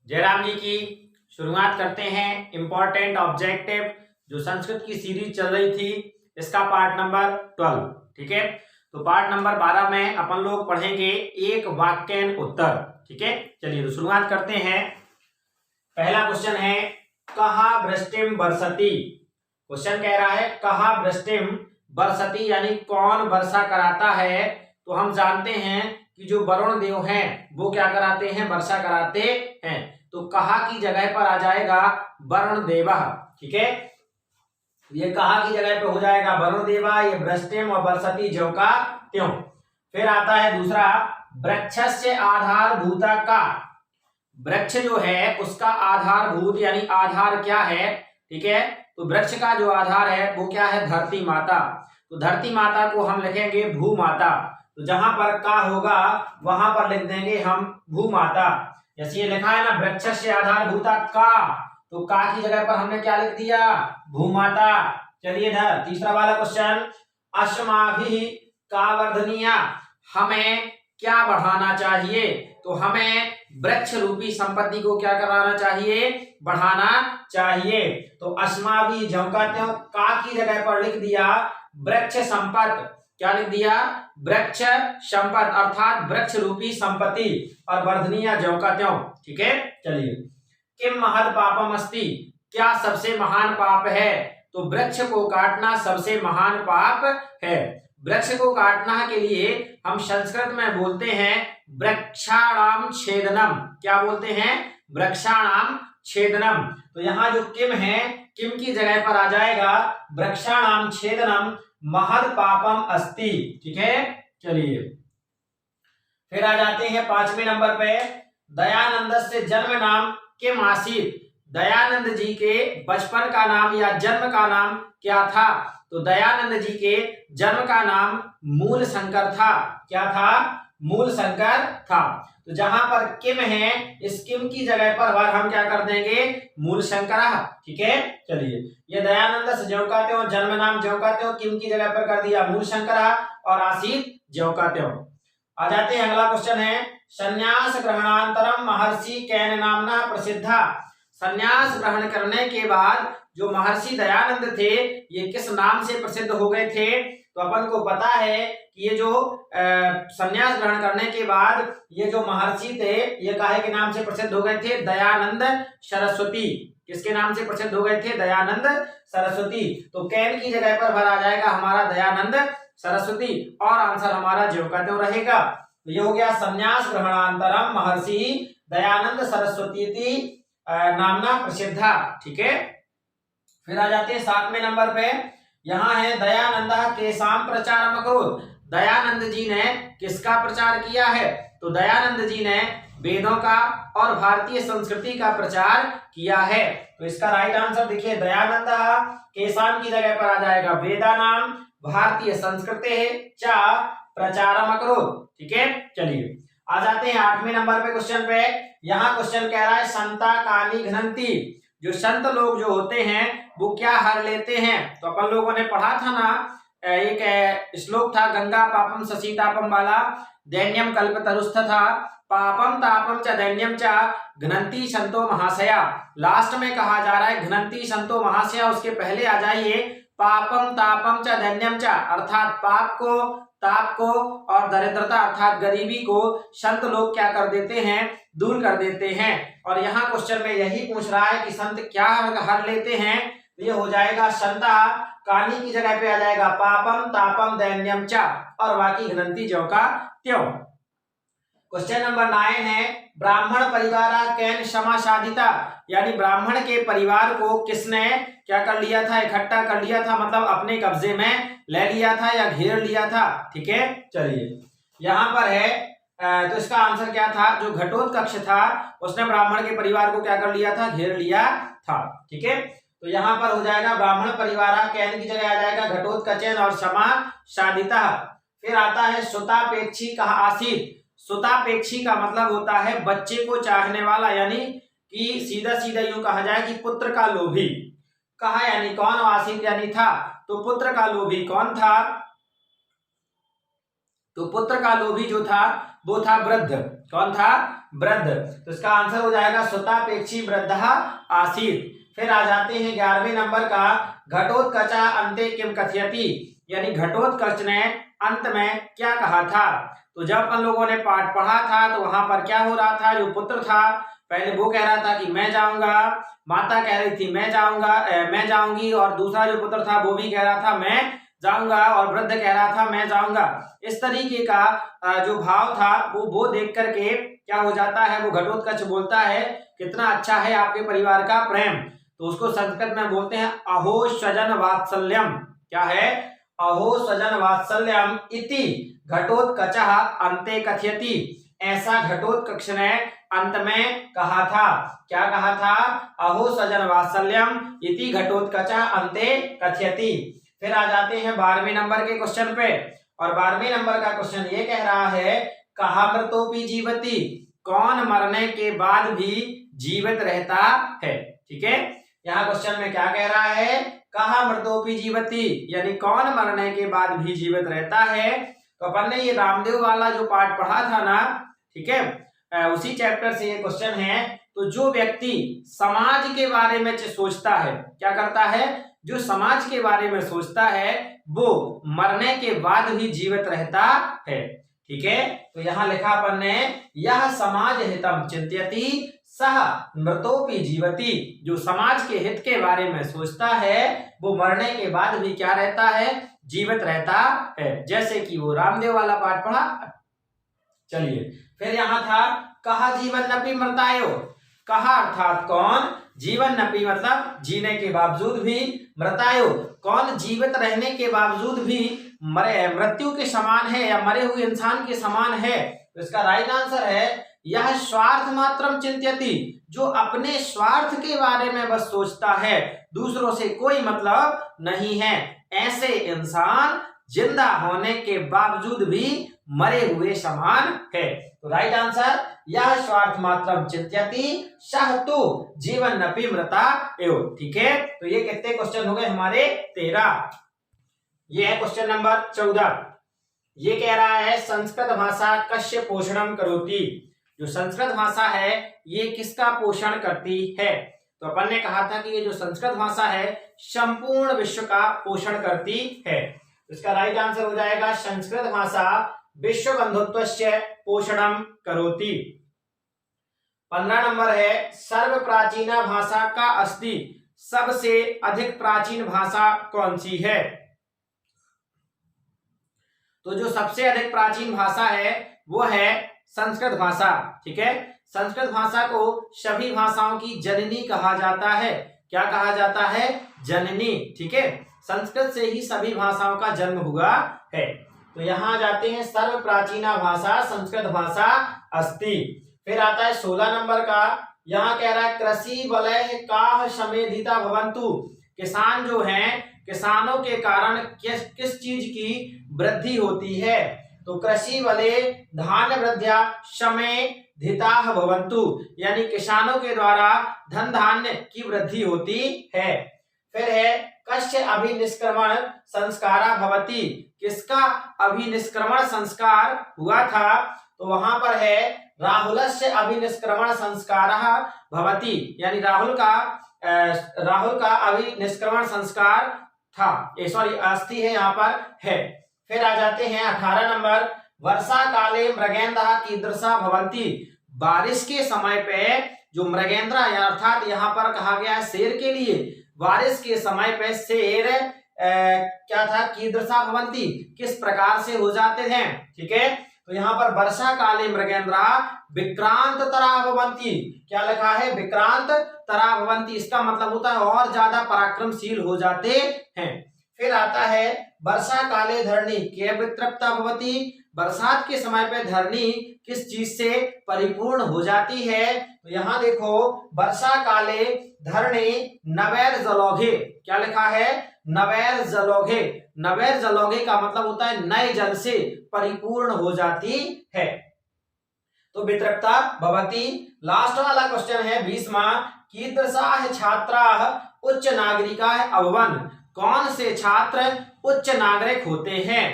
जयराम जी की शुरुआत करते हैं। इंपॉर्टेंट ऑब्जेक्टिव जो संस्कृत की सीरीज चल रही थी, इसका पार्ट नंबर 12। ठीक है, तो पार्ट नंबर 12 में अपन लोग पढ़ेंगे एक वाक्यन उत्तर। ठीक है, चलिए तो शुरुआत करते हैं। पहला क्वेश्चन है कहा वृष्टिम बरसती। क्वेश्चन कह रहा है कहा वृष्टिम बरसती, यानी कौन वर्षा कराता है। तो हम जानते हैं कि जो वरुण देव हैं वो क्या कराते हैं, वर्षा कराते हैं। तो कहा की जगह पर आ जाएगा वरुण देवा। ठीक है, ये कहा की जगह पे हो जाएगा वरुण देवा, ये वृष्टिम और बरसती ज्यों का त्यों। फिर आता है दूसरा, वृक्षस्य आधारभूता का। वृक्ष जो है उसका आधारभूत यानी आधार क्या है। ठीक है, तो वृक्ष का जो आधार है वो क्या है, धरती माता। तो धरती माता को हम लिखेंगे भू माता। तो जहां पर का होगा वहां पर लिख देंगे हम भू माता। जैसे ये लिखा है ना वृक्ष से आधारभूता का, तो का की जगह पर हमने क्या लिख दिया, भू माता। चलिए इधर तीसरा वाला क्वेश्चन, अस्माभि का वर्धनिया, हमें क्या बढ़ाना चाहिए। तो हमें वृक्ष रूपी संपत्ति को क्या कराना चाहिए, बढ़ाना चाहिए। तो अस्माभि ज्यों का त्यों, का की जगह पर लिख दिया वृक्ष संपत्ति। क्या लिख दिया, वृक्ष संपत्ति अर्थात वृक्ष रूपी संपत्ति, और वर्धनीय ज्यों का त्यों। ठीक है, चलिए किम महद पापम अस्ति, क्या सबसे महान पाप है। तो वृक्ष को काटना सबसे महान पाप है। वृक्ष को काटना के लिए हम संस्कृत में बोलते हैं वृक्षाणाम छेदनम। क्या बोलते हैं, वृक्षाणाम छेदनम। तो यहाँ जो किम है, किम की जगह पर आ जाएगा वृक्षाणाम छेदनम महद पापम अस्ति। ठीक है, चलिए फिर आ जाते हैं 5वें नंबर पे, दयानंद से जन्म नाम किम आसीत। दयानंद जी के बचपन का नाम या जन्म का नाम क्या था। तो दयानंद जी के जन्म का नाम मूल शंकर था। क्या था, मूल शंकर था। तो जहां पर किम है, इस किम की जगह पर हम क्या कर देंगे, मूल शंकर। ठीक है, चलिए ये दयानंद से ज्यों का त्यों, जन्म नाम ज्यों का त्यों, किम की जगह पर कर दिया मूल शंकर, और आसीत ज्यों का त्यों। आ जाते हैं अगला क्वेश्चन है, संन्यास ग्रहणांतरम महर्षि कैन नामना प्रसिद्धा। संन्यास ग्रहण करने के बाद जो महर्षि दयानंद थे ये किस नाम से प्रसिद्ध हो गए थे। तो अपन को पता है कि ये जो संन्यास ग्रहण करने के बाद ये जो महर्षि थे ये काहे के नाम से प्रसिद्ध हो गए थे, दयानंद सरस्वती। किसके नाम से प्रसिद्ध हो गए थे, दयानंद सरस्वती। तो कैन की जगह पर भर आ जाएगा हमारा दयानंद सरस्वती, और आंसर हमारा ज्यों का त्यों रहेगा। तो ये हो गया संन्यास ग्रहणांतरम महर्षि दयानंद सरस्वती नामना प्रसिद्धा। ठीक है, फिर आ जाते हैं 7वें नंबर पे, यहाँ है दयानंद केसाम प्रचारम अकरोत्। दयानंद जी ने किसका प्रचार किया है। तो दयानंद जी ने वेदों का और भारतीय संस्कृति का प्रचार किया है। तो इसका राइट आंसर देखिए, दयानंद केसाम की जगह पर आ जाएगा वेदा नाम भारतीय संस्कृति चा प्रचारम अकरोत्। ठीक है, चलिए आ जाते हैं 8वें नंबर पे क्वेश्चन पे। यहाँ क्वेश्चन कह रहा है संता कानी घ्नन्ति, जो संत लोग जो होते हैं वो क्या हर लेते हैं। तो अपन लोगों ने पढ़ा था ना, एक श्लोक था गंगा पापम शशि तापम वाला, दैन्यम कल्पतरुस्थ था, पापम तापम च दैन्यम च घ्नन्ति संतो महाशया। लास्ट में कहा जा रहा है घ्नन्ति संतो महाशया, उसके पहले आ जाइए पापम तापम च दैन्यम च, अर्थात पाप को, ताप को और दरिद्रता अर्थात गरीबी को संत लोग क्या कर देते हैं, दूर कर देते हैं। और यहाँ क्वेश्चन में यही पूछ रहा है कि संत क्या हर लेते हैं। तो ये हो जाएगा संता कानी की जगह पे आ जाएगा पापम तापम दैन्यम च, और बाकी घ्नन्ति ज्यों का त्यों। क्वेश्चन नंबर 9 है, ब्राह्मण परिवार कैन समासाधिता, यानी ब्राह्मण के परिवार को किसने क्या कर लिया था, इकट्ठा कर लिया था, मतलब अपने कब्जे में ले लिया था या घेर लिया था। ठीक है, चलिए यहाँ पर है तो इसका आंसर क्या था, जो घटोत्कच था उसने ब्राह्मण के परिवार को क्या कर लिया था, घेर लिया था। ठीक है, तो यहाँ पर हो जाएगा ब्राह्मण परिवार कैन की जगह आ जाएगा घटोत्कचेन और समासाधिता। फिर आता है सुतापेक्षी कहा आसीत। सुतापेक्षी का मतलब होता है बच्चे को चाहने वाला, यानी कि सीधा सीधा यूं कहा जाए कि पुत्र का लोभी। कहा यानी कौन, आसीत यानी था। तो पुत्र का लोभी कौन था, तो पुत्र का लोभी जो था वो था वृद्ध। कौन था, वृद्ध। तो इसका आंसर हो जाएगा सुतापेक्षी वृद्धः आसीत्। फिर आ जाते हैं 11वें नंबर का, घटोत्कचः अन्ते किम कथयति, यानी घटोत्कच ने अंत में क्या कहा था। तो जब अपन लोगों ने पाठ पढ़ा था तो वहां पर क्या हो रहा था, जो पुत्र था पहले वो कह रहा था कि मैं जाऊंगा, माता कह रही थी मैं जाऊंगा, मैं जाऊंगी, और दूसरा जो पुत्र था वो भी कह रहा था मैं जाऊंगा, और वृद्ध कह रहा था मैं जाऊंगा। इस तरीके का जो भाव था वो देख करके क्या हो जाता है, वो घटोत्कच बोलता है कितना अच्छा है आपके परिवार का प्रेम। तो उसको संस्कृत में बोलते हैं अहो स्वजन वात्सल्यम। क्या है, अहो स्वजन वात्सल्यम इति घटोत्कचः अन्ते कथयति। ऐसा घटोत्कच ने अंत में कहा था। क्या कहा था, अहो स्वजन वात्सल्यम इति घटोत्कचः अन्ते कथयति। फिर आ जाते हैं 12वें नंबर के क्वेश्चन पे, और 12वें नंबर का क्वेश्चन ये कह रहा है, कहा मृतोपि जीवति, कौन मरने के बाद भी जीवित रहता है। ठीक है, यहाँ क्वेश्चन में क्या कह रहा है, कहा मृतोपि जीवति, यानी कौन मरने के बाद भी जीवित रहता है। तो अपन ने ये रामदेव वाला जो पाठ पढ़ा था ना, ठीक है, उसी चैप्टर से ये क्वेश्चन है। तो जो व्यक्ति समाज के बारे में सोचता है, क्या करता है, जो समाज के बारे में सोचता है वो मरने के बाद भी जीवित रहता है। ठीक है, तो यहाँ लिखा अपन ने, यह समाज हितम चिंत्यति सह मृतोपि जीवति, जो समाज के हित के बारे में सोचता है वो मरने के बाद भी क्या रहता है, जीवित रहता है। जैसे कि वो रामदेव वाला पाठ पढ़ा। चलिए, फिर यहाँ था, कहा जीवन नपि मृतायो, कहा अर्थात कौन, जीवन नपि मतलब जीने के बावजूद भी, मृतायो कौन जीवित रहने के बावजूद भी मृत्यु के समान है या मरे हुए इंसान के समान है। तो इसका राइट आंसर है, यह स्वार्थ मात्रम चिंत्यति, जो अपने स्वार्थ के बारे में बस सोचता है, दूसरों से कोई मतलब नहीं है, ऐसे इंसान जिंदा होने के बावजूद भी मरे हुए समान है। तो राइट आंसर, यह स्वार्थ मात्रम चिंत्यति सह तु जीवन नपि मृता एव। ठीक है, तो ये कितने क्वेश्चन हो गए हमारे, 13। ये है क्वेश्चन नंबर 14। ये कह रहा है, संस्कृत भाषा कस्य पोषणम करोति, जो संस्कृत भाषा है ये किसका पोषण करती है। तो अपन ने कहा था कि ये जो संस्कृत भाषा है संपूर्ण विश्व का पोषण करती है। इसका राइट आंसर हो जाएगा, संस्कृत भाषा विश्व बंधुत्वस्य पोषणम करोति। 15 नंबर है, सर्व प्राचीना भाषा का अस्ति, सबसे अधिक प्राचीन भाषा कौन सी है। तो जो सबसे अधिक प्राचीन भाषा है वो है संस्कृत भाषा। ठीक है, संस्कृत भाषा को सभी भाषाओं की जननी कहा जाता है। क्या कहा जाता है, जननी। ठीक है, संस्कृत से ही सभी भाषाओं का जन्म हुआ है। तो यहाँ जाते हैं, सर्व प्राचीना भाषा संस्कृत भाषा अस्ति। फिर आता है 16 नंबर का, यहाँ कह रहा है, कृषि वलय काह समेधिता भवन्तु, किसान जो हैं, किसानों के कारण किस चीज की वृद्धि होती है। तो कृषि वलय धान्य वृद्ध्या समेधिताः भवन्तु, यानी किसानों के द्वारा धन धान्य की वृद्धि होती है। फिर है, कस्य अभिनिष्क्रमण संस्कारा भवति, किसका अभिनिष्क्रमण संस्कार हुआ था। तो वहां पर है, राहुलस्य अभिनिष्क्रमण संस्कारः भवति, यानी राहुल का अभिनिष्क्रमण संस्कार था, सॉरी अस्थि है यहाँ पर है। फिर आ जाते हैं 18 नंबर, वर्षा काले मृगेन्द्रः कीदृशः भवन्ति, बारिश के समय पे जो मृगेंद्र अर्थात यहाँ पर कहा गया है शेर के लिए, बारिश के समय पे शेर क्या था, कीदृशा भवन्ति, किस प्रकार से हो जाते हैं। ठीक है, तो यहाँ पर वर्षा काले मृगेंद्रा विक्रांत तरा भवन्ति, क्या लिखा है, विक्रांत तरा भवन्ति, इसका मतलब होता है और ज्यादा पराक्रमशील हो जाते हैं। फिर आता है, वर्षा काले धरणी के वितृप्ता भवति, बरसात के समय पे धरणी किस चीज से परिपूर्ण हो जाती है। तो यहाँ देखो, वर्षा काले धरणी नवैर जलौघे, क्या लिखा है, नवैर जलौघे, नवैर जलौघे का मतलब होता है नए जल से परिपूर्ण हो जाती है। तो वितृप्ता भवति। लास्ट वाला क्वेश्चन है 20वां, कीदृशाः छात्राः उच्च नागरिकाः अभवन्, कौन से छात्र उच्च नागरिक होते हैं।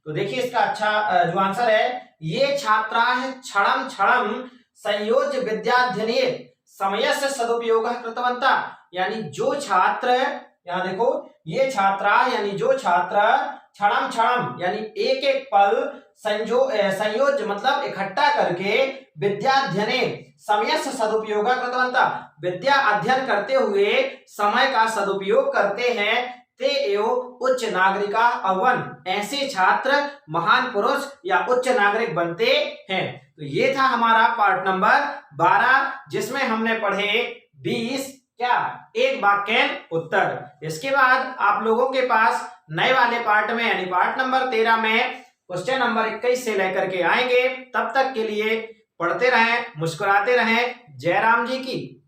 तो देखिए इसका अच्छा जो आंसर है, ये छात्राः क्षणम क्षणम संयोज्य विद्याध्ययने समयस्य सदुपयोगः कृतवन्तः। यानी जो छात्र, यहाँ देखो, ये छात्रा यानी जो छात्र क्षणम क्षणम यानी एक एक पल संयोज्य मतलब इकट्ठा करके विद्याध्ययने समय से सदुपयोग कृतवन्तः, विद्या अध्ययन करते हुए समय का सदुपयोग करते हैं, ते एवं उच्च नागरिका अवन, ऐसे छात्र महान पुरुष या उच्च नागरिक बनते हैं। तो ये था हमारा पार्ट नंबर 12, जिसमें हमने पढ़े 20 क्या एक वाक्य उत्तर। इसके बाद आप लोगों के पास नए वाले पार्ट में यानी पार्ट नंबर 13 में क्वेश्चन नंबर 21 से लेकर के आएंगे। तब तक के लिए पढ़ते रहें, मुस्कुराते रहें। जय राम जी की।